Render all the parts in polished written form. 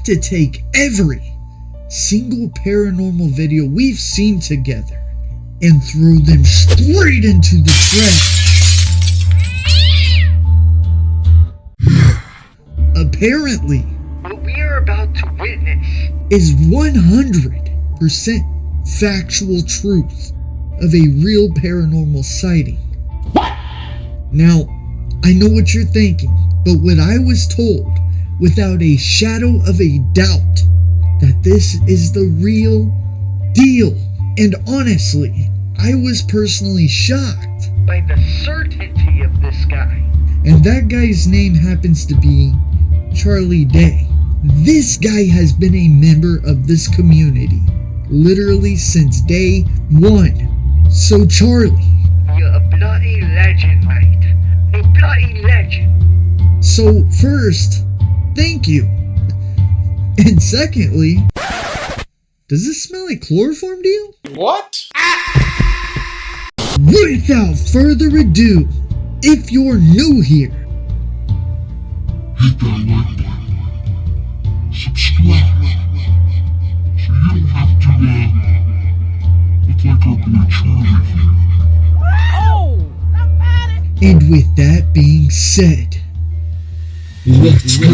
to take every single paranormal video we've seen together and throw them straight into the trash. Apparently, what we are about to witness is 100% factual truth of a real paranormal sighting. What? Now, I know what you're thinking, but what I was told, without a shadow of a doubt, that this is the real deal. And honestly, I was personally shocked by the certainty of this guy. And that guy's name happens to be Charlie Day. This guy has been a member of this community literally since day one. So Charlie, you're a bloody legend, mate. A bloody legend. So first, thank you. And secondly, does this smell like chloroform, deal? What? Without further ado, if you're new here, hit that like button. Subscribe. So you don't have to, look like our boy Charlie here. Oh! Somebody! And with that being said, let's go.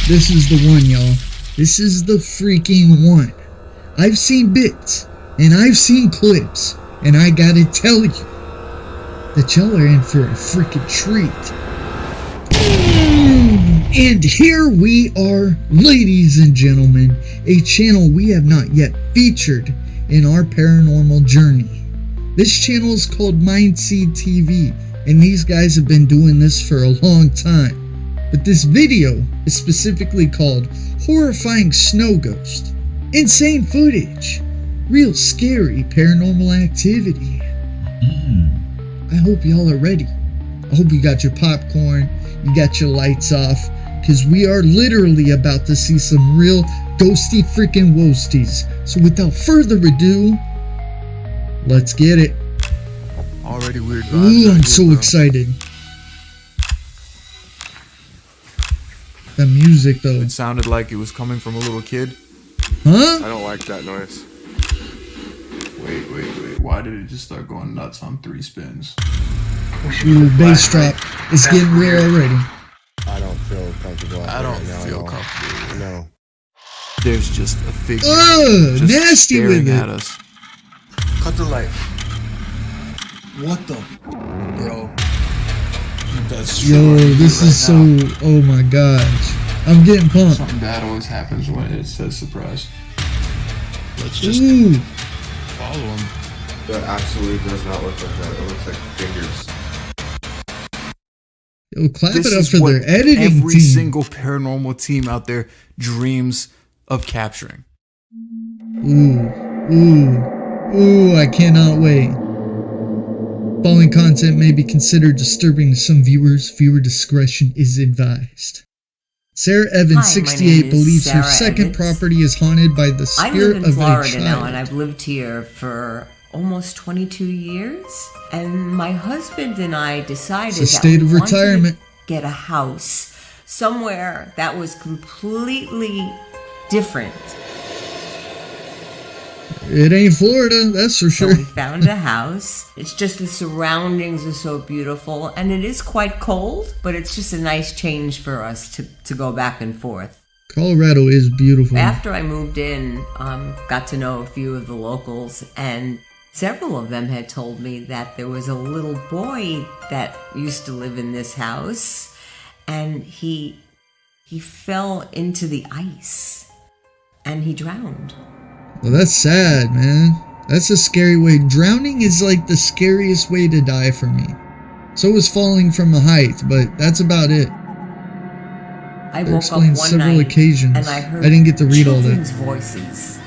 This is the one, y'all. This is the freaking one. I've seen bits, and I've seen clips, and I gotta tell you that y'all are in for a freaking treat. And here we are, ladies and gentlemen, a channel we have not yet featured in our paranormal journey. This channel is called MindSeed TV, and these guys have been doing this for a long time. But this video is specifically called Horrifying Snow Ghost. Insane footage. Real scary paranormal activity. I hope y'all are ready. I hope you got your popcorn, you got your lights off, because we are literally about to see some real ghosty freaking woasties. So without further ado, let's get it. Already weird vibes. Ooh, I'm so excited. The music, though. It sounded like it was coming from a little kid. Huh? I don't like that noise. Wait. Why did it just start going nuts on 3 spins? Ooh, bass drop. It's getting real already. I don't feel comfortable. I don't feel comfortable. No. There's just a figure Ugh, just nasty staring with it. at us. Cut the light. What the? Bro. That's Yo, this is so... Oh my gosh. I'm getting pumped. Something bad always happens when it says surprise. Let's just follow him. That absolutely does not look like that. It looks like fingers. Yo, clap This it up is for what their editing every team. single paranormal team out there dreams of capturing. Ooh, I cannot wait. Following content may be considered disturbing to some viewers. Viewer discretion is advised. Sarah Evans, 68, believes her second property is haunted by the spirit of a child. I live in Florida now, and I've lived here for almost 22 years. And my husband and I decided It's a state of retirement. To get a house somewhere that was completely different. It ain't Florida, that's for sure. So we found a house. It's just the surroundings are so beautiful, and it is quite cold, but it's just a nice change for us to go back and forth. Colorado is beautiful. After I moved in, got to know a few of the locals, and several of them had told me that there was a little boy that used to live in this house, and he fell into the ice, and he drowned. Well, that's sad, man. That's a scary way. Drowning is like the scariest way to die for me. So is falling from a height, but that's about it. I woke up one several night occasions. and I heard I didn't get to read all that. children's voices.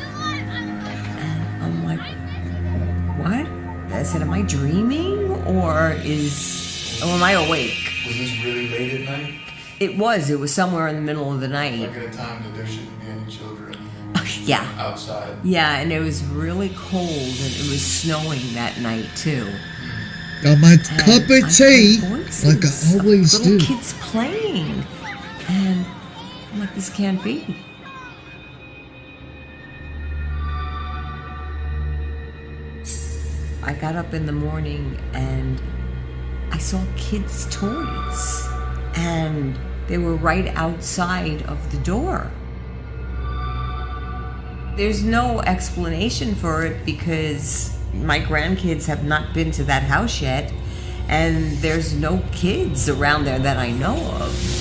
I said, am I dreaming or am I awake? Was this really late at night? It was somewhere in the middle of the night. Like at a time that there shouldn't be any children Yeah. outside. Yeah, and it was really cold and it was snowing that night too. Got my cup And of tea, I heard voices like I always of do. little kids playing. And I'm like, this can't be. I got up in the morning and I saw kids' toys. And they were right outside of the door. There's no explanation for it because my grandkids have not been to that house yet, and there's no kids around there that I know of.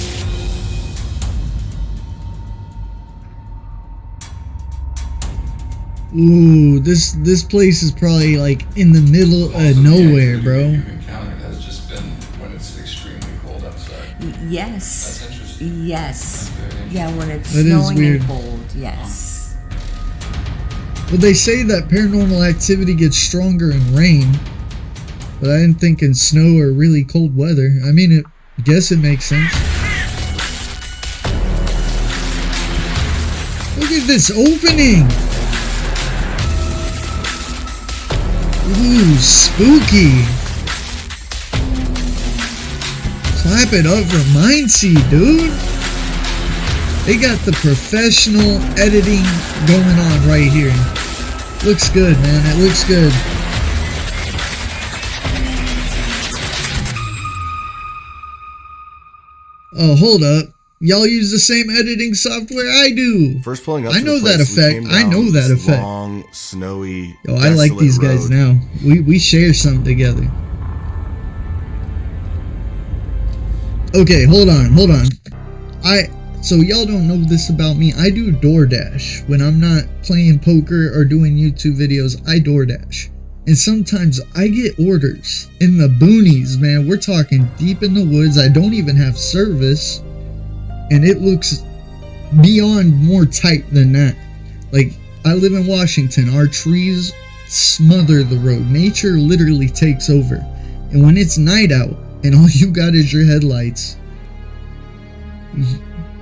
Ooh, this place is probably like in the middle of nowhere, bro. You've encountered has just been when it's extremely cold outside. Yes. That's interesting. Yes. That's very interesting. Yeah, when it's That is snowing weird. and cold, yes. Well, they say that paranormal activity gets stronger in rain, but I didn't think in snow or really cold weather. I mean, I guess it makes sense. Look at this opening! Ooh, spooky! Clap it up for MindSeed, dude! They got the professional editing going on right here. Looks good, man. It looks good. Oh, hold up. Y'all use the same editing software I do. First pulling up I to know the that place, we effect. came I down know that this effect. Long, snowy, Yo, I like desolate these guys road. now. We share something together. Okay, hold on. So y'all don't know this about me. I do DoorDash. When I'm not playing poker or doing YouTube videos, I DoorDash. And sometimes I get orders in the boonies, man. We're talking deep in the woods. I don't even have service. And it looks beyond more tight than that. Like, I live in Washington. Our trees smother the road. Nature literally takes over. And when it's night out and all you got is your headlights,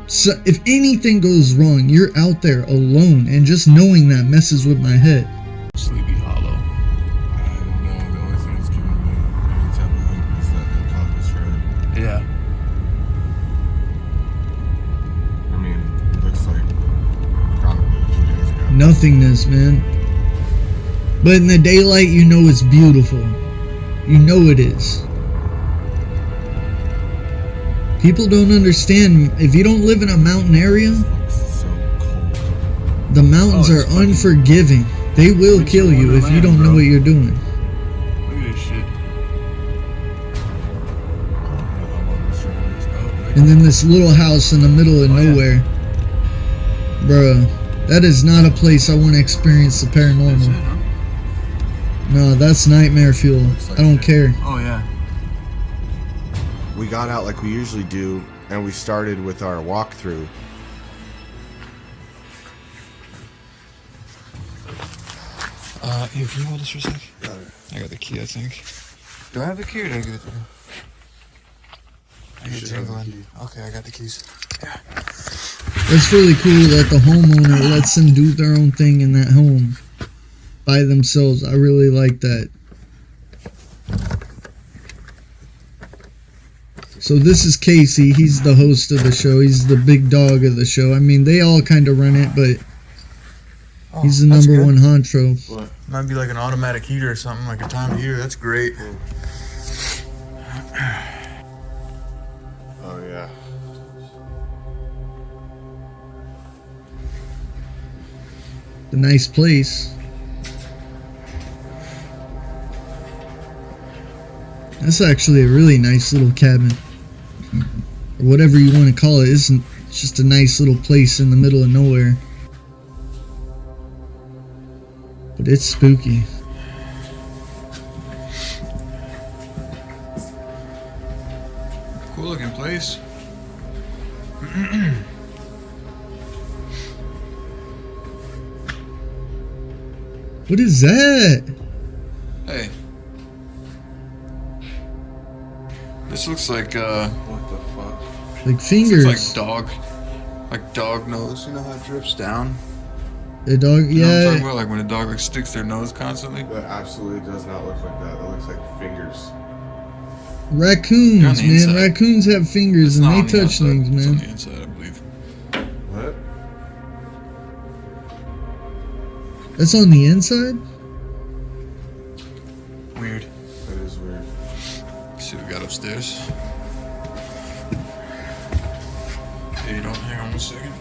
so if anything goes wrong, you're out there alone, and just knowing that messes with my head. Sleepy Hollow. I don't know. The only thing that's giving me any type of hope is that the clock was right. Yeah. I mean, it looks like probably a few days ago. Nothingness, man. But in the daylight, you know it's beautiful. You know it is. People don't understand. If you don't live in a mountain area, It's so cold. the mountains Oh, are it's fucking- unforgiving. They will Winter kill you if you wonderland, don't know bro. what you're doing. Look at this shit. And then this little house in the middle of Oh, yeah. nowhere. Bruh, that is not a place I want to experience the That's it, paranormal. huh? No, that's nightmare fuel. I don't care. Oh, yeah. We got out like we usually do, and we started with our walkthrough. Here, can you hold this for a sec? I got the key, I think. Do I have the key or did I get it? I get jingling. Okay, I got the keys. It's really cool that the homeowner lets them do their own thing in that home by themselves. I really like that. So this is Casey. He's the host of the show. He's the big dog of the show. I mean, they all kind of run it, but he's the number one honcho. What? Might be like an automatic heater or something, like a time heater. That's great. Oh, yeah. A nice place. That's actually a really nice little cabin. Or whatever you want to call it. It's just a nice little place in the middle of nowhere. But it's spooky. Cool looking place. What is that? Hey, This looks like What the fuck? Like this fingers. looks like dog nose. You know how it drips down? The dog, You know what I'm talking yeah. about? Like when a dog like sticks their nose constantly. That absolutely does not look like that. That looks like fingers. Raccoons, They're on the man. inside. Raccoons have fingers It's not and on they the touch outside, things, it's on man. the inside, I believe. What? That's on the inside? Weird. That is weird. Let's see what we got upstairs. Hey, you don't hang on 1 second.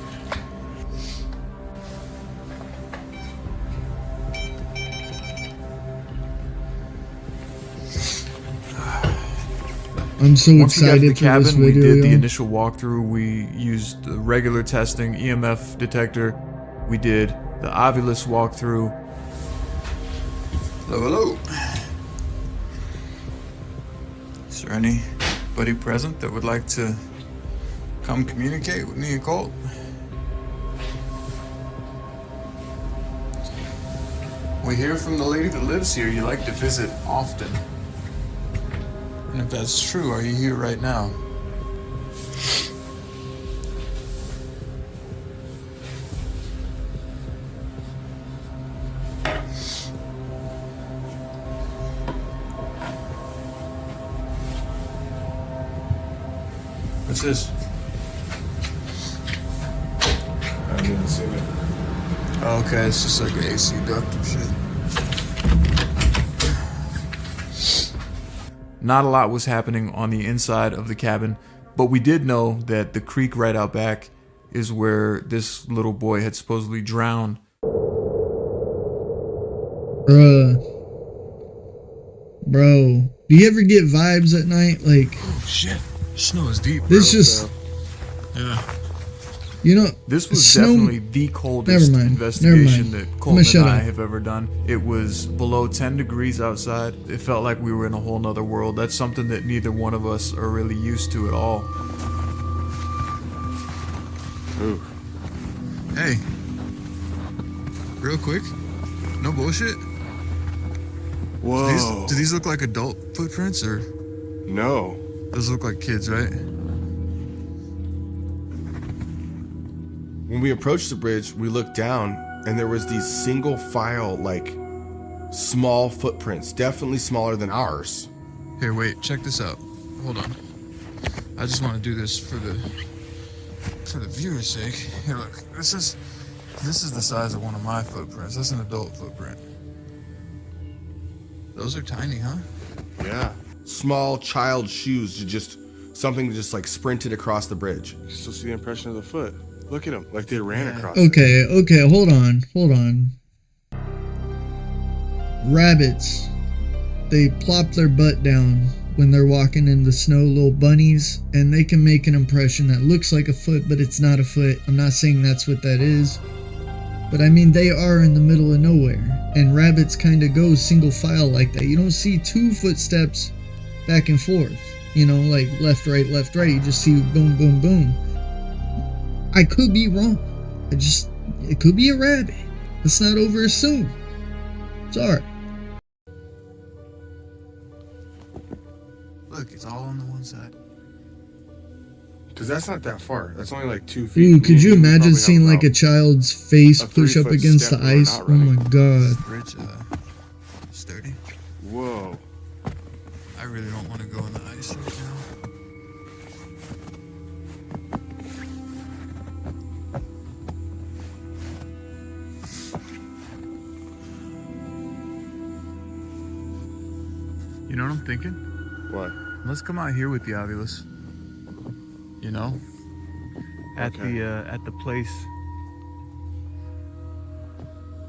I'm so Once we got to the excited for this cabin, we video. did the y'all. initial walkthrough. We used the regular testing, EMF detector. We did the Ovilus walkthrough. Hello, hello. Is there anybody present that would like to come communicate with me and Colt? We hear from the lady that lives here you like to visit often. And if that's true, are you here right now? What's this? I haven't even seen it. Oh, okay, it's just like an AC duct and shit. Not a lot was happening on the inside of the cabin, but we did know that the creek right out back is where this little boy had supposedly drowned. Bro, do you ever get vibes at night? Like, Oh shit, snow is deep, bro. this just, Yeah. you know, This was snow- definitely the coldest Never mind, investigation never mind. that Colton shut and I up. have ever done. It was below 10 degrees outside. It felt like we were in a whole nother world. That's something that neither one of us are really used to at all. Ooh. Hey. Real quick. No bullshit. Whoa. Do these look like adult footprints or No. those look like kids, right? When we approached the bridge, we looked down and there was these single file, like, small footprints. Definitely smaller than ours. Here, wait, check this out. Hold on. I just want to do this for the viewer's sake. Here, look. This is the size of one of my footprints. That's an adult footprint. Those are tiny, huh? Yeah. Small child shoes, something just like sprinted across the bridge. You still see the impression of the foot. Look at them, like they ran across it. Okay, hold on. Rabbits, they plop their butt down when they're walking in the snow, little bunnies, and they can make an impression that looks like a foot, but it's not a foot. I'm not saying that's what that is, but I mean, they are in the middle of nowhere, and rabbits kind of go single file like that. You don't see two footsteps back and forth, you know, like left, right. You just see boom, boom, boom. I could be wrong. It could be a rabbit. Let's not overassume. Sorry. Look, it's all on the one side. Because that's not that far. That's only like 2 feet. Ooh, could you imagine seeing like a child's face a push up 3-foot against the step going ice? out, Oh my right? god. Bridge, sturdy. Whoa. I really don't want to go in the ice right now. You know what I'm thinking? What? Let's come out here with the Ovilus. You know? At the place.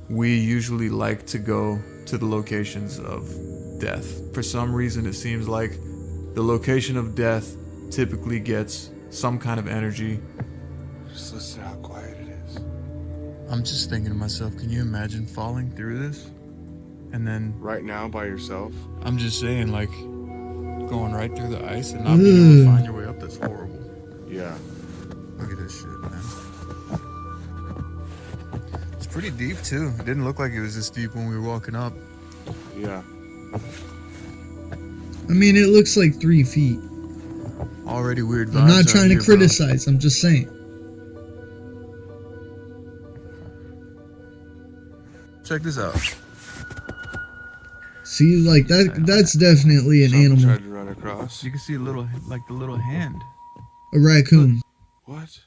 We usually like to go to the locations of death. For some reason, it seems like the location of death typically gets some kind of energy. Just listen to how quiet it is. I'm just thinking to myself, can you imagine falling through this? And then Right now, by yourself? I'm just saying, like, going right through the ice and not being able to find your way up, that's horrible. Yeah. Look at this shit, man. It's pretty deep, too. It didn't look like it was this deep when we were walking up. Yeah. I mean, it looks like 3 feet. Already weird vibes. I'm not out trying to here, bro. criticize. I'm just saying. Check this out. See, like that's definitely an Something animal. tried to run across. You can see a little, like the little hand. A raccoon. What?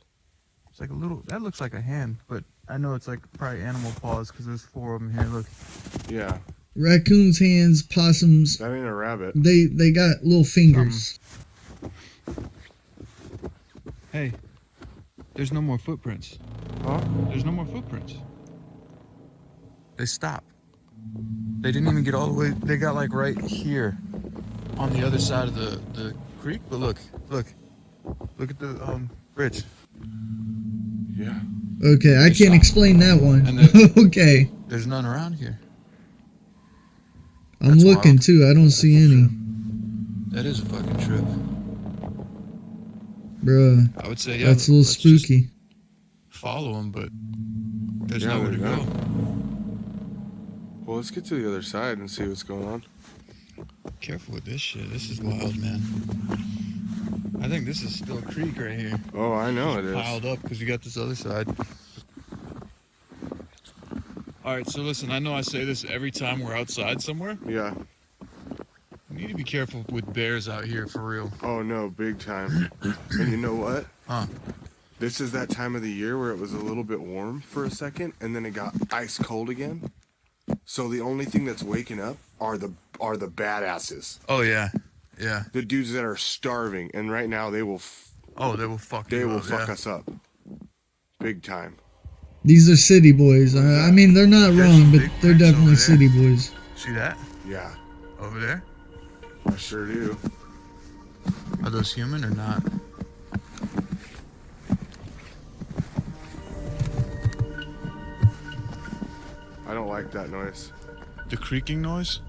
It's like a little. That looks like a hand, but I know it's like probably animal paws because there's 4 of them here. Look. Yeah. Raccoons' hands, possums. That ain't a rabbit. They got little fingers. Hey, there's no more footprints. Huh? There's no more footprints. They stopped. They didn't even get all the way. They got like right here on the other side of the creek. But look at the bridge. Yeah. Okay, I can't explain that one. And Okay. There's none around here. I'm That's looking wild. too. I don't see any. That is a fucking trip. Bruh. I would say, yeah. That's a little let's just spooky. follow them, but there's Yeah, nowhere to they're go. Well, let's get to the other side and see what's going on. Careful with this shit. This is wild, man. I think this is still a creek right here. Oh, I know it is. Piled up because you got this other side. All right, so listen, I know I say this every time we're outside somewhere. Yeah. We need to be careful with bears out here, for real. Oh, no, big time. And you know what? Huh. This is that time of the year where it was a little bit warm for a second, and then it got ice cold again. So the only thing that's waking up are the badasses. Oh, yeah. Yeah. The dudes that are starving, and right now they will They will fuck you up, fuck yeah. us up. Big time. These are city boys. I mean, they're not There's wrong, some but big they're prints definitely over there. city boys. See that? Yeah, Over there? I sure do. Are those human or not? I don't like that noise. The creaking noise?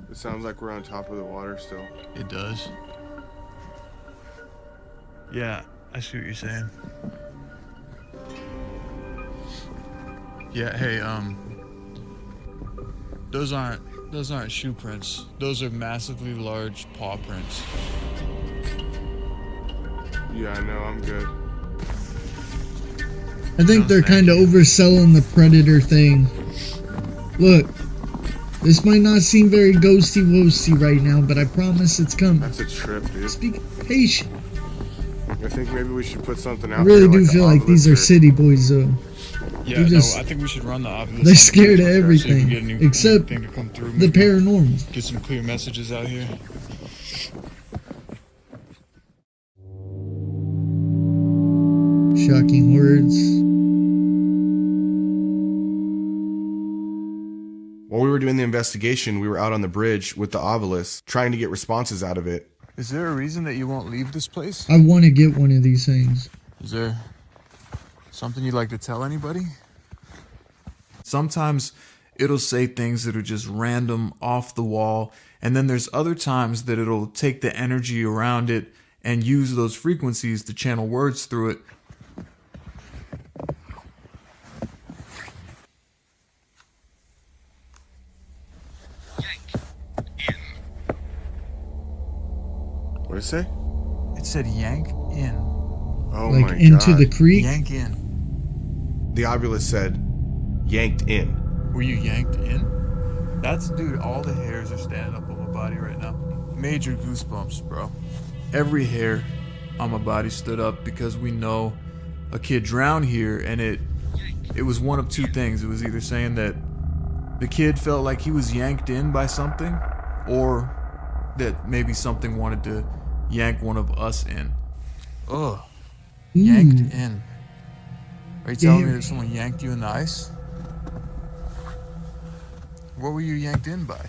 It sounds like we're on top of the water still. It does. Yeah, I see what you're saying. Yeah, hey, those aren't shoe prints. Those are massively large paw prints. Yeah, I know, I'm good. I think they're kind of overselling the predator thing. Look, this might not seem very ghosty woasty right now, but I promise it's coming. That's a trip, dude. Just be patient. I think maybe we should put something out I really there do like feel an like these are obelisk or- city boys, though. Yeah, just- no, I think we should run the obelisk. They're on scared of Facebook first, see if we everything, get any- except anything to come through, the maybe paranormal. Get some clear messages out here. Shocking words. While we were doing the investigation, we were out on the bridge with the obelisk, trying to get responses out of it. Is there a reason that you won't leave this place? I want to get one of these things. Is there something you'd like to tell anybody? Sometimes it'll say things that are just random, off the wall, and then there's other times that it'll take the energy around it and use those frequencies to channel words through it. What did it say? It said yank in. Oh Like my into god. the creek. Yank in. The obelisk said, yanked in. Were you yanked in? That's, dude, all the hairs are standing up on my body right now. Major goosebumps, bro. Every hair on my body stood up because we know a kid drowned here, and it was one of two things. It was either saying that the kid felt like he was yanked in by something, or that maybe something wanted to yank one of us in. Ugh. Ooh. Yanked in. Are you telling me Yeah. that someone yanked you in the ice? What were you yanked in by?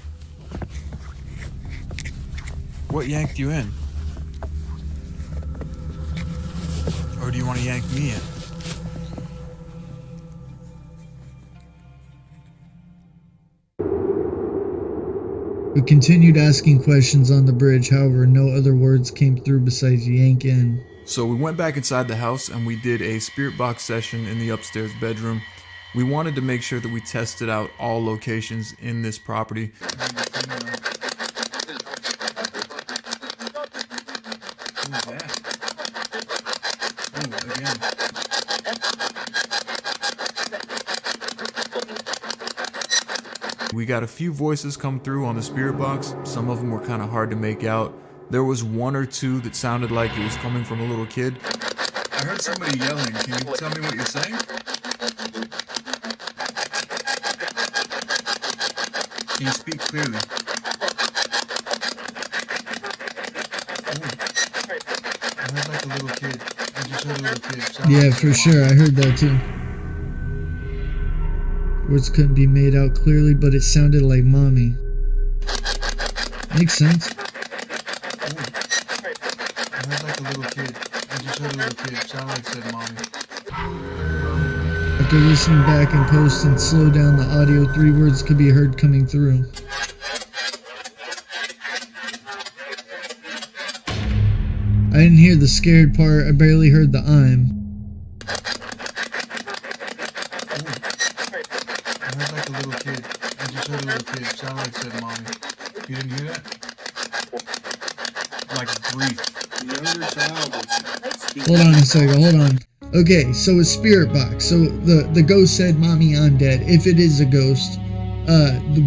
What yanked you in? Or do you want to yank me in? We continued asking questions on the bridge, however, no other words came through besides yank in. So we went back inside the house and we did a spirit box session in the upstairs bedroom. We wanted to make sure that we tested out all locations in this property. was that? Oh, again. We got a few voices come through on the spirit box. Some of them were kind of hard to make out. There was one or two that sounded like it was coming from a little kid. I heard somebody yelling. Can you tell me what you're saying? Can you speak clearly? I heard like a little kid. I just heard a little kid. Yeah, for sure. I heard that too. Words couldn't be made out clearly, but it sounded like mommy. Makes sense. I heard like a little kid. I just heard a little kid. Sounded like it said mommy. After listening back in post and slow down the audio, 3 words could be heard coming through. I didn't hear the scared part. I barely heard the I'm. I heard like a little kid. I just heard a little kid. Sounded like it said mommy. You didn't hear that? Like grief. Hold on a second, hold on. Okay, so a spirit box. So the ghost said, "Mommy, I'm dead." If it is a ghost,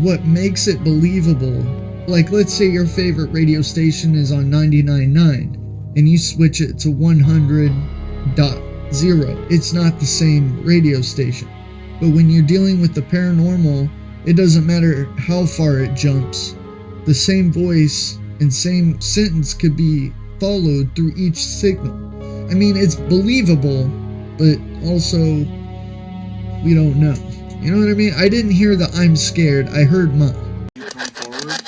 what makes it believable, like let's say your favorite radio station is on 99.9 and you switch it to 100.0. It's not the same radio station. But when you're dealing with the paranormal, it doesn't matter how far it jumps. The same voice and same sentence could be followed through each signal. I mean, it's believable, but also, we don't know. You know what I mean? I didn't hear the "I'm scared." I heard "Mom." You come forward.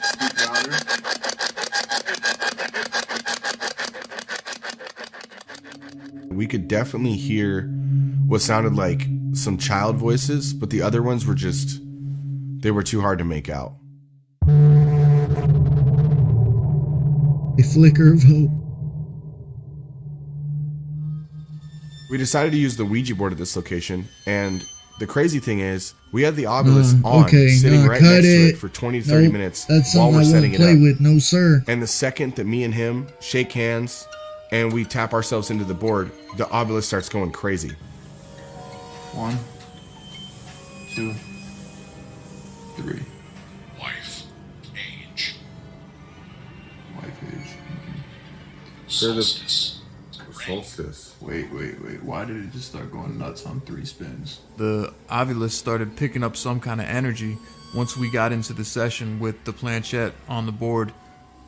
Speak louder. We could definitely hear what sounded like some child voices, but the other ones were just, they were too hard to make out. A flicker of hope. We decided to use the Ouija board at this location, and the crazy thing is, we had the obelisk on, sitting right next to it for 20 to 30 minutes That's while something we're I setting won't it play up. with, no sir. And the second that me and him shake hands and we tap ourselves into the board, the obelisk starts going crazy. 1, 2, 3. Wife, age, Wife age. solstice, Solstice. Wait. Why did it just start going nuts on 3 spins? The obelisk started picking up some kind of energy once we got into the session with the planchette on the board,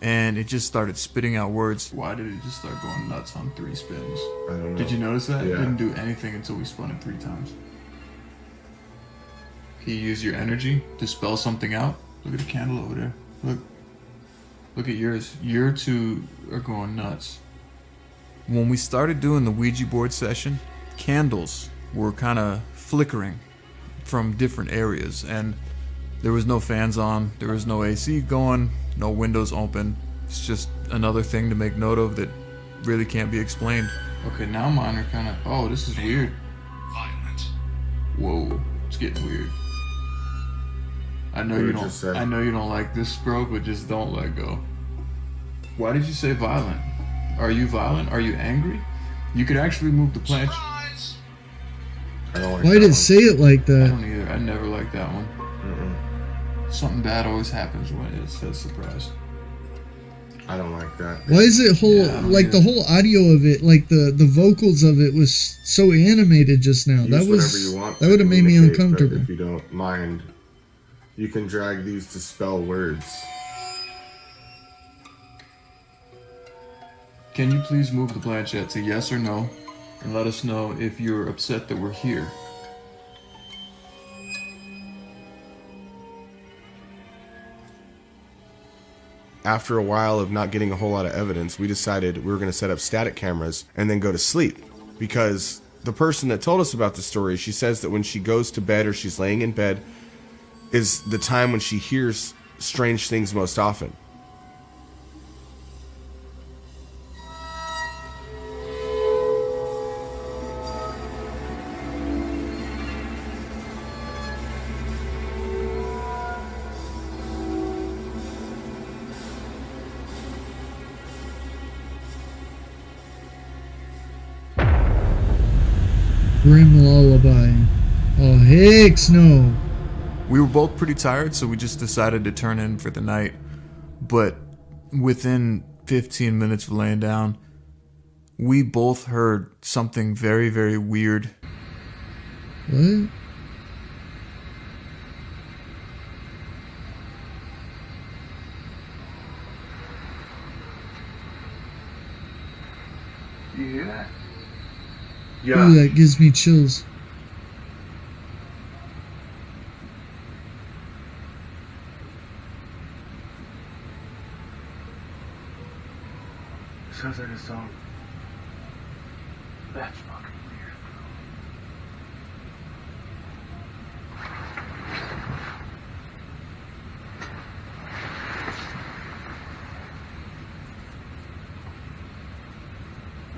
and it just started spitting out words. Why did it just start going nuts on 3 spins? I don't know. Did you notice that? Yeah. It didn't do anything until we spun it 3 times. Can you use your energy to spell something out? Look at the candle over there. Look at yours. Your 2 are going nuts. When we started doing the Ouija board session, candles were kind of flickering from different areas, and there was no fans on, there was no AC going, no windows open. It's just another thing to make note of that really can't be explained. Okay, now mine are kind of, oh, this is weird. violent, Whoa, it's getting weird. I know What you did don't. you say? I know you don't like this, bro, but just don't let go. Why did you say violent? Are you violent? Are you angry? You could actually move the planch. surprise, I don't like Why that did it one. say it like I that? don't either. I never liked that one. Something bad always happens when it says surprise. I don't like that. Why is it whole, Yeah, I don't like either. the whole audio of it, like the vocals of it was so animated just now. Use That whatever was, you want that to would have made me communicate, but uncomfortable. If you don't mind, you can drag these to spell words. Can you please move the planchette to yes or no, and let us know if you're upset that we're here? After a while of not getting a whole lot of evidence, we decided we were going to set up static cameras and then go to sleep. Because the person that told us about the story, she says that when she goes to bed or she's laying in bed is the time when she hears strange things most often. grim lullaby. Oh, heck no. We were both pretty tired, so we just decided to turn in for the night. But within 15 minutes of laying down, we both heard something very, very weird. What? You hear that? Ooh, that gives me chills. Sounds like a song. That's fucking weird, bro.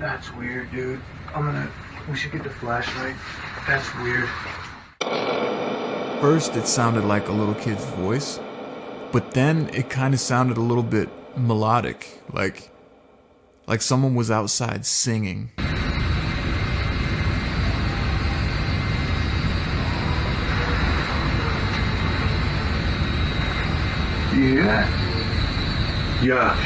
That's weird, dude. We should get the flashlight. That's weird. First, it sounded like a little kid's voice, but then it kind of sounded a little bit melodic, like someone was outside singing. You hear that? Yeah.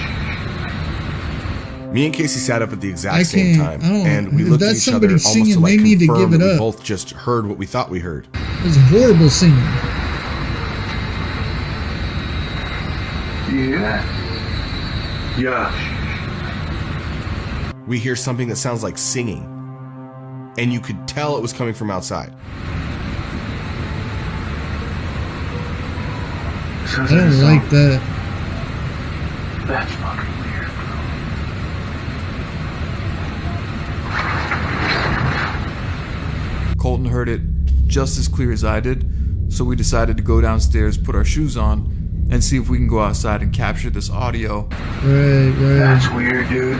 Me and Casey sat up at the exact same time, and we if looked at that's each other somebody almost singing, to like they need to confirm give it that we up. both just heard what we thought we heard. It was horrible singing. You hear that? Yeah. We hear something that sounds like singing, and you could tell it was coming from outside. Sounds I don't a song. like that. That's fucking weird, bro. Colton heard it just as clear as I did, so we decided to go downstairs, put our shoes on, and see if we can go outside and capture this audio. Right. That's weird, dude.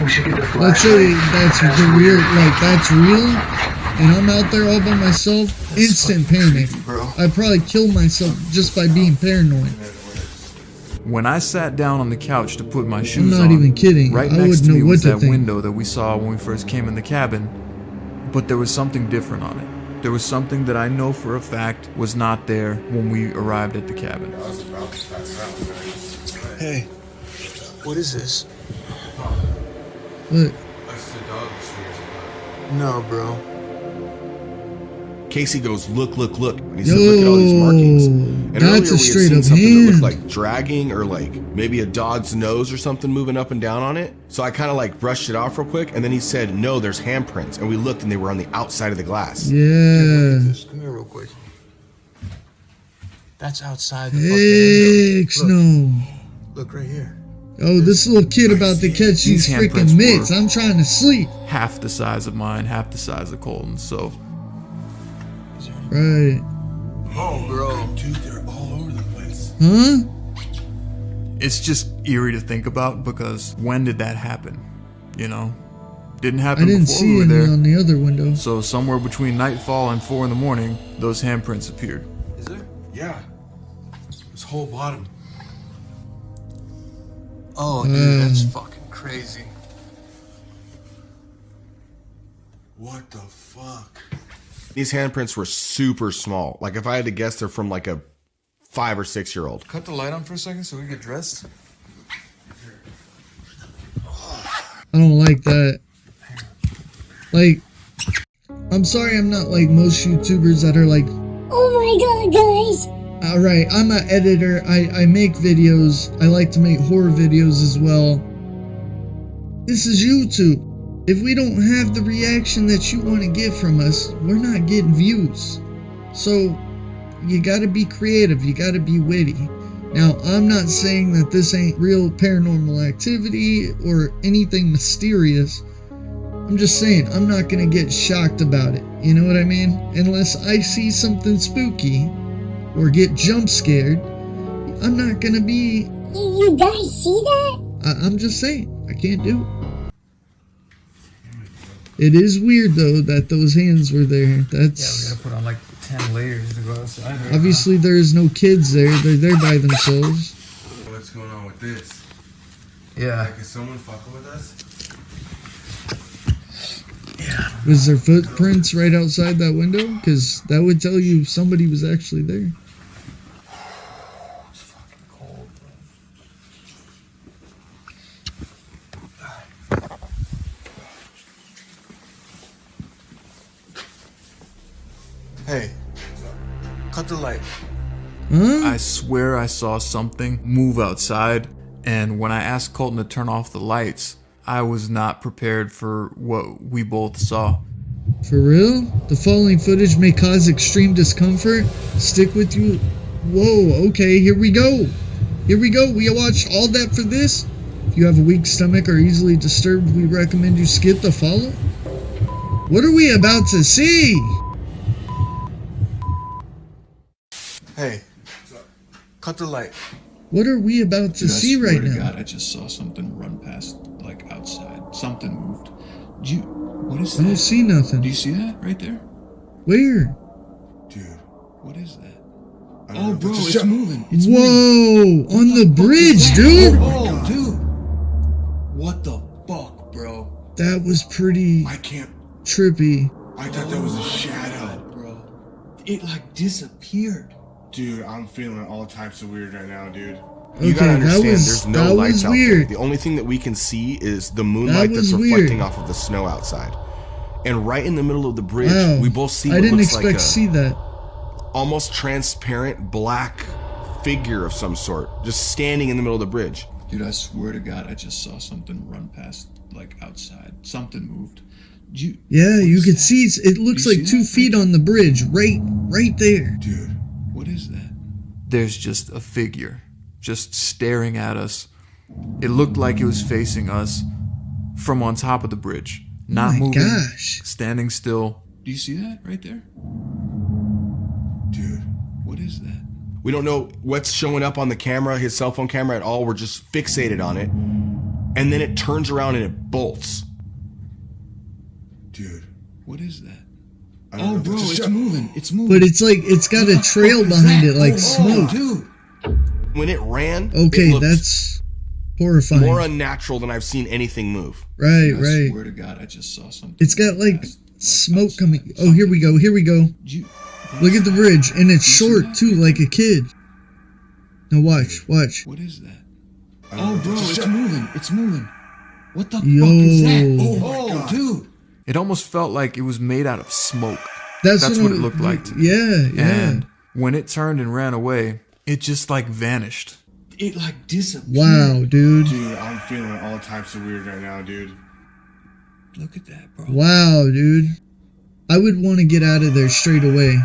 We should get the flashlight. Let's say that's the real, like, that's real, and I'm out there all by myself, instant panic. I'd probably kill myself just by being paranoid. When I sat down on the couch to put my I'm shoes on, not even kidding. right I next wouldn't to me know what was to that think. window that we saw when we first came in the cabin, but there was something different on it. There was something that I know for a fact was not there when we arrived at the cabin. Hey, what is this? What? No, bro. Casey goes, look. And he said, look at all these markings. And that's earlier a we had straight seen up something that hand. looked like dragging or like maybe a dog's nose or something moving up and down on it. So I kind of like brushed it off real quick. And then he said, no, there's handprints. And we looked and they were on the outside of the glass. Yeah. Come here real quick. That's outside the fucking Heck window. no. Look right here. Oh, this little kid about to catch these freaking handprints mitts. were- I'm trying to sleep. Half the size of mine, half the size of Colton's, so Right. Oh, bro. Dude, they're all over the place. Huh? it's just eerie to think about because when did that happen? You know? Didn't happen I didn't before see we were any there. on the other window. So somewhere between nightfall and 4 in the morning, those handprints appeared. Is there? Yeah. This whole bottom. Oh, dude, that's fucking crazy. What the fuck? These handprints were super small. Like if I had to guess, they're from like a 5 or 6 year old. Cut the light on for a second so we get dressed. I don't like that. Like, I'm sorry I'm not like most YouTubers that are like, oh my god, guys. Alright, I'm an editor. I make videos. I like to make horror videos as well. This is YouTube. If we don't have the reaction that you want to get from us, we're not getting views. So, you gotta be creative. You gotta be witty. Now, I'm not saying that this ain't real paranormal activity or anything mysterious. I'm just saying, I'm not gonna get shocked about it. You know what I mean? Unless I see something spooky or get jump scared, I'm not gonna be... You guys see that? I'm just saying, I can't do it. It is weird though that those hands were there. That's... Yeah, we gotta put on like 10 layers to go outside. Right? Obviously there's no kids there. They're there by themselves. What's going on with this? Yeah. Like, is someone fucking with us? Was there footprints right outside that window? Because that would tell you somebody was actually there. It's fucking cold, Hey, cut the light. Huh? I swear I saw something move outside, and when I asked Colton to turn off the lights, I was not prepared for what we both saw. For real? The following footage may cause extreme discomfort. Stick with you. Whoa, okay, here we go. Here we go. We watched all that for this. If you have a weak stomach or easily disturbed, we recommend you skip the follow. What are we about to see? Hey, cut the light. What are we about to see right now? God, I just saw something run past, like outside. Something moved. What is I that? don't see nothing. Do you see that right there? Where? Dude. What is that? I don't Oh, know. bro, It's it's just- moving. Whoa! On the bridge, dude! Oh, dude. What the fuck, bro? That was pretty I can't. trippy. I thought that was a shadow. Bro. It like disappeared. Dude, I'm feeling all types of weird right now, dude. Okay, You gotta that understand, was- there's that no lights was out weird. there. The only thing that we can see is the moonlight That that's was reflecting weird. off of the snow outside. And right in the middle of the bridge, Wow. we both see I what didn't looks expect like to see that. almost transparent black figure of some sort, just standing in the middle of the bridge. Dude, I swear to God, I just saw something run past, like outside. Something moved. Yeah, what you is could that? see it looks You like see 2 that? feet on the bridge, right there. Dude. What is that? There's just a figure, just staring at us. It looked like it was facing us from on top of the bridge. Not my moving, gosh. standing still. Do you see that right there? Dude. What is that? We don't know what's showing up on the camera, his cell phone camera at all. We're just fixated on it. And then it turns around and it bolts. Dude, what is that? I don't know Oh, if bro, it's a it's shadow. moving. It's moving. But it's like, it's got a trail behind it, like smoke. Dude. When it ran, Okay, it looked that's horrifying. more unnatural than I've seen anything move. Right, I right. swear to God, I just saw something. It's got like past, smoke outside. coming. Oh, here we go, here we go. Look at the bridge, and it's see short that? too, like a kid. Now watch. What is that? I don't know Oh, if bro, it's a it's shadow. moving. It's moving. What the Yo. fuck is that? Oh my Oh, God. dude. It almost felt like it was made out of smoke. That's That's what it looked like to me. Yeah, yeah. And when it turned and ran away, it just like vanished. It like disappeared. Wow, dude. Dude, I'm feeling all types of weird right now, dude. Look at that, bro. Wow, dude. I would want to get out of there straight away.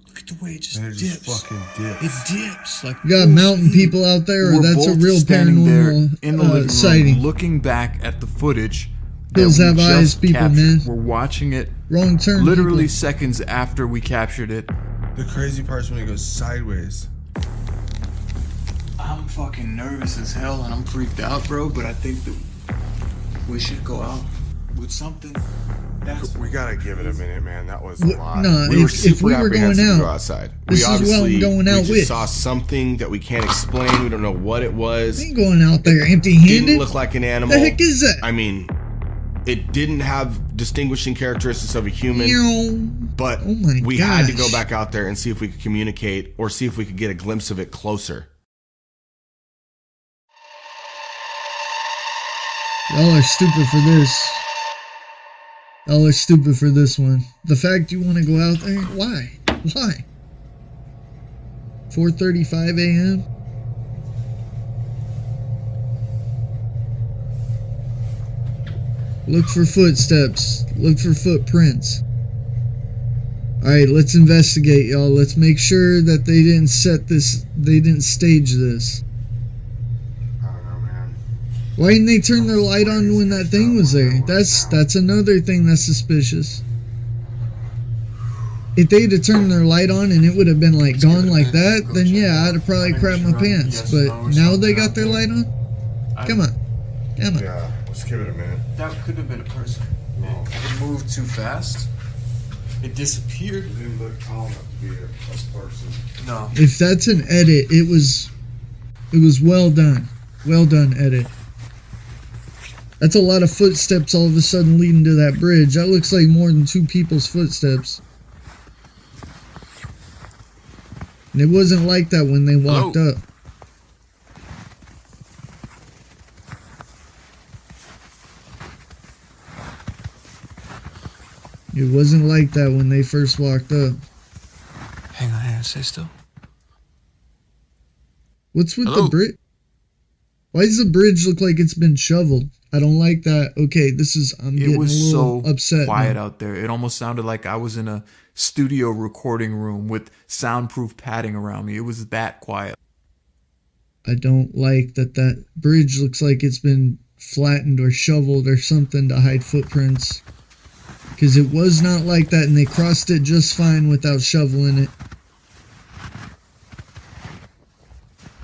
Look at the way it just And it dips. just fucking dips. It dips. Like You got mountain people out there, or We're that's a both real standing there paranormal in the living room, sighting. looking back at the footage. that Hills we have just eyes, people, captured. man. We're watching it Wrong turn. literally people. seconds after we captured it. The crazy part is when it goes sideways. I'm fucking nervous as hell and I'm freaked out, bro, but I think that we should go out with something. That's We gotta give it a minute, man. That was a lot. Nah, we were if super we were going apprehensive to out, go outside. this is what I'm obviously going out we just with. saw something that we can't explain. We don't know what it was. I ain't going out there Didn't empty-handed. look like an animal. The heck is that? I mean, it didn't have distinguishing characteristics of a human. Meow. But Oh my we had to go gosh. back out there and see if we could communicate or see if we could get a glimpse of it closer. Y'all are stupid for this. Y'all are stupid for this one. The fact you want to go out there? Why? Why? 4:35 a.m.? Look for footsteps. Look for footprints. Alright, let's investigate, y'all. Let's make sure that they didn't set this, they didn't stage this. I don't know, man. Why didn't they turn their light on when that thing was there? That's another thing that's suspicious. If they'd have turned their light on and it would have been like gone like that, then yeah, I'd have probably crapped my pants. But now they got their light on? Come on. Come on. Yeah, let's give it a minute. That could have been a person. It moved too fast. It disappeared. It didn't look tall enough to be a person. No. If that's an edit, it was well done. Well done, edit. That's a lot of footsteps all of a sudden leading to that bridge. That looks like more than 2 people's footsteps. And it wasn't like that when they walked up. It wasn't like that when they first walked up. Hang on, stay still. What's with the bridge? Why does the bridge look like it's been shoveled? I don't like that. Okay, I'm getting a little upset. It was so quiet out there. It almost sounded like I was in a studio recording room with soundproof padding around me. It was that quiet. I don't like that bridge looks like it's been flattened or shoveled or something to hide footprints. Because it was not like that, and they crossed it just fine without shoveling it.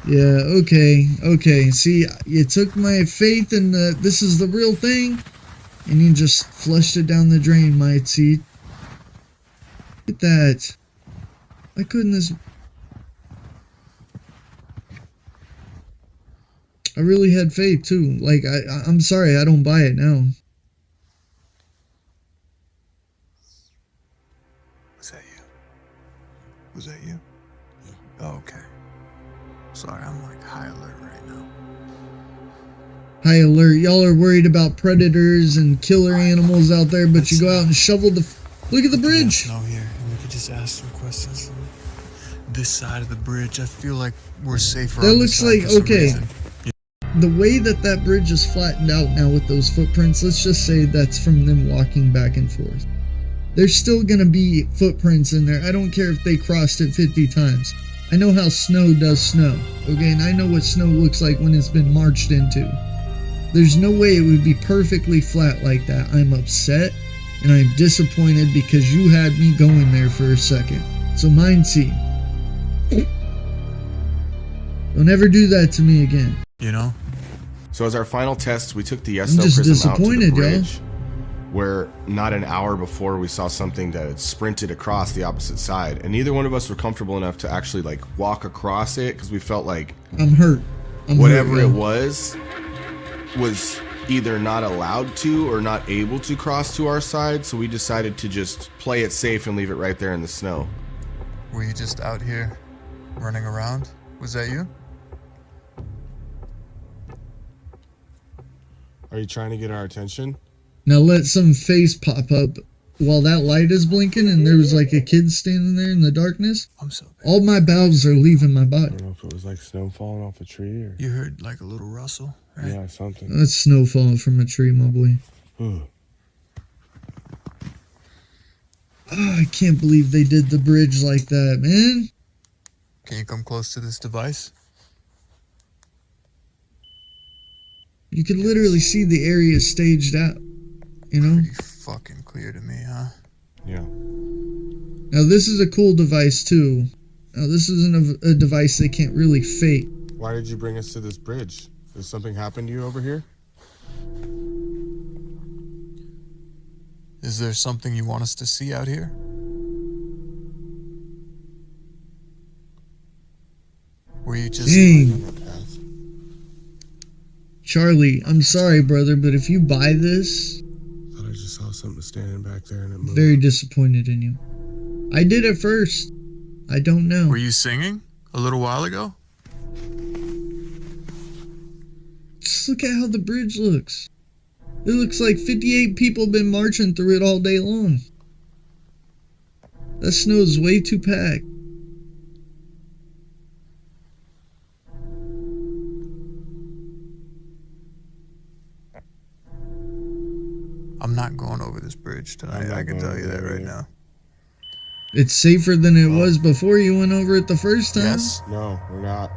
Yeah, okay. See, you took my faith in this is the real thing, and you just flushed it down the drain, MindSeed. Look at that. Why couldn't this... I really had faith, too. Like, I'm sorry, I don't buy it now. Was that you? Yeah. Oh, okay. Sorry, I'm like high alert right now. High alert. Y'all are worried about predators and killer animals out there, but you go out and shovel the... Look at the bridge! Snow here, and we could just ask some questions from this side of the bridge. I feel like we're safer. That looks like, okay. The way that bridge is flattened out now with those footprints, let's just say that's from them walking back and forth. There's still gonna be footprints in there. I don't care if they crossed it 50 times. I know how snow does snow, okay? And I know what snow looks like when it's been marched into. There's no way it would be perfectly flat like that. I'm upset and I'm disappointed because you had me going there for a second. So MindSeed, don't ever do that to me again. You know? So as our final test, we took the I'm just prism out to the disappointed, bridge, where not an hour before we saw something that had sprinted across the opposite side, and neither one of us were comfortable enough to actually like walk across it because we felt like I'm hurt. Whatever it was either not allowed to or not able to cross to our side, so we decided to just play it safe and leave it right there in the snow. Were you just out here running around? Was that you? Are you trying to get our attention? Now let some face pop up while that light is blinking and there was like a kid standing there in the darkness. I'm so bad. All my bowels are leaving my body. I don't know if it was like snow falling off a tree or... You heard like a little rustle, right? Yeah, something. That's snow falling from a tree, my boy. Oh, I can't believe they did the bridge like that, man. Can you come close to this device? You could literally see the area staged out, you know? Pretty fucking clear to me, huh? Yeah. Now this is a cool device too. Now this isn't a device they can't really fake. Why did you bring us to this bridge? Did something happen to you over here? Is there something you want us to see out here? Were you just... Dang. Charlie, I'm sorry, brother, but if you buy this... I thought I just saw something standing back there and it moved. Very disappointed in you. I did it first. I don't know. Were you singing a little while ago? Just look at how the bridge looks. It looks like 58 people have been marching through it all day long. That snow is way too packed. I'm not going over this bridge tonight. I can tell you that right now. It's safer than it was before you went over it the first time? Yes. No, we're not.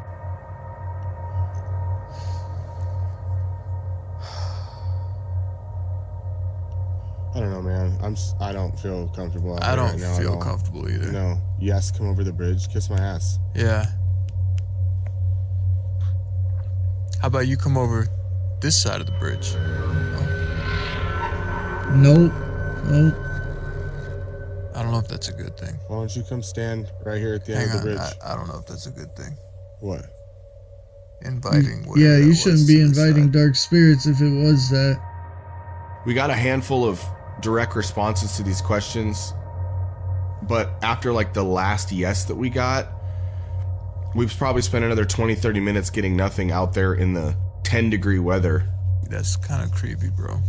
I don't know, man. I don't feel comfortable. I don't feel comfortable either. No. Yes, come over the bridge. Kiss my ass. Yeah. How about you come over this side of the bridge? Nope. Nope. I don't know if that's a good thing. Why don't you come stand right here at the end of the bridge? I don't know if that's a good thing. What? Inviting. Yeah, you shouldn't be inviting dark spirits if it was that. We got a handful of direct responses to these questions, but after like the last yes that we got, we've probably spent another 20-30 minutes getting nothing out there in the 10-degree weather. That's kind of creepy, bro.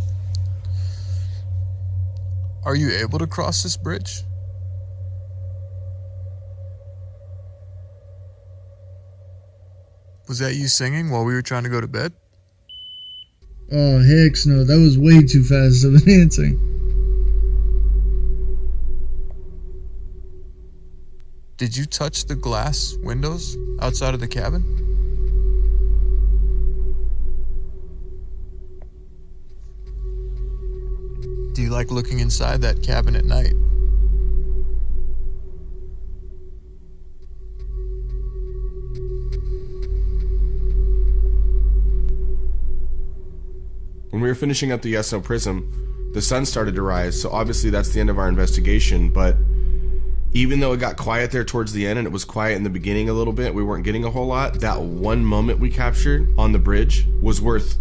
Are you able to cross this bridge? Was that you singing while we were trying to go to bed? Oh, heck no. That was way too fast of an answer. Did you touch the glass windows outside of the cabin? Do you like looking inside that cabin at night? When we were finishing up the SO Prism, the sun started to rise, so obviously that's the end of our investigation, but even though it got quiet there towards the end and it was quiet in the beginning a little bit, we weren't getting a whole lot, that one moment we captured on the bridge was worth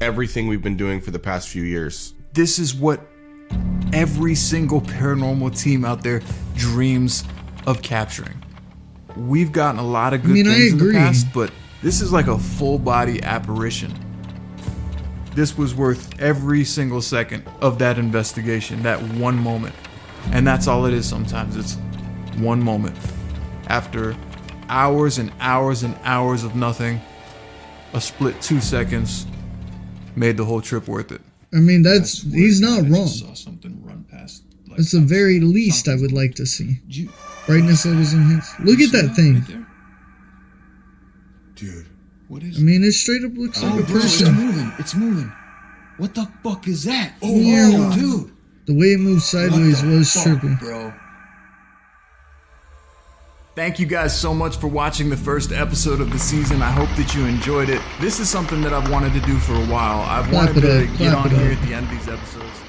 everything we've been doing for the past few years. This is what every single paranormal team out there dreams of capturing. We've gotten a lot of good things in the past, but this is like a full body apparition. This was worth every single second of that investigation, that one moment. And that's all it is sometimes. It's one moment. After hours and hours and hours of nothing, a split 2 seconds made the whole trip worth it. I mean, he's not wrong. Saw something run past. Like, That's the very least I would like to see. Brightness levels enhanced. Look at that thing. Right, dude, what is I mean, it straight up looks like a person. It's moving. It's moving. What the fuck is that? Yeah. Dude. The way it moves sideways was trippy. Bro. Thank you guys so much for watching the first episode of the season. I hope that you enjoyed it. This is something that I've wanted to do for a while. I've wanted to get on here at the end of these episodes.